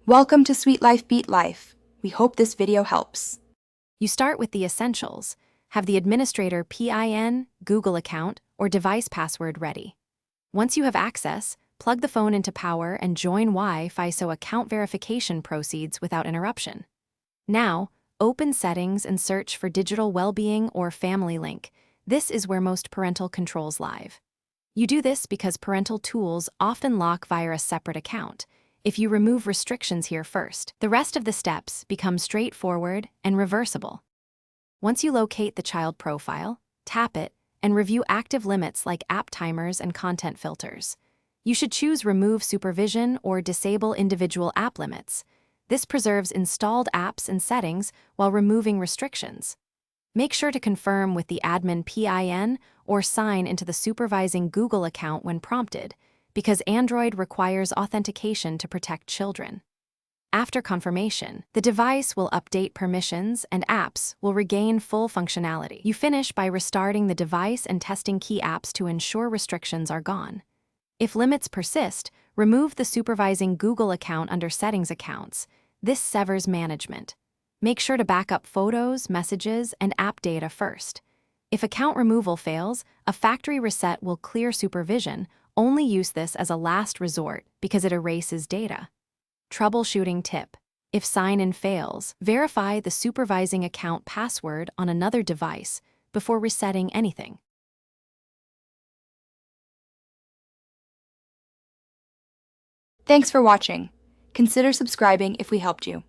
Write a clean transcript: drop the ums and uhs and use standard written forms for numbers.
Welcome to Sweet Life Beat Life. We hope this video helps. You start with the essentials. Have the administrator PIN, Google account, or device password ready. Once you have access, plug the phone into power and join Wi-Fi so account verification proceeds without interruption. Now, open Settings and search for Digital Wellbeing or Family Link. This is where most parental controls live. You do this because parental tools often lock via a separate account. If you remove restrictions here first, the rest of the steps become straightforward and reversible. Once you locate the child profile, tap it, and review active limits like app timers and content filters. You should choose Remove Supervision or Disable Individual App Limits. This preserves installed apps and settings while removing restrictions. Make sure to confirm with the admin PIN or sign into the supervising Google account when prompted, because Android requires authentication to protect children. After confirmation, the device will update permissions and apps will regain full functionality. You finish by restarting the device and testing key apps to ensure restrictions are gone. If limits persist, remove the supervising Google account under Settings Accounts. This severs management. Make sure to back up photos, messages, and app data first. If account removal fails, a factory reset will clear supervision. Only use this as a last resort because it erases data. Troubleshooting tip. If sign-in fails, verify the supervising account password on another device before resetting anything. Thanks for watching. Consider subscribing if we helped you.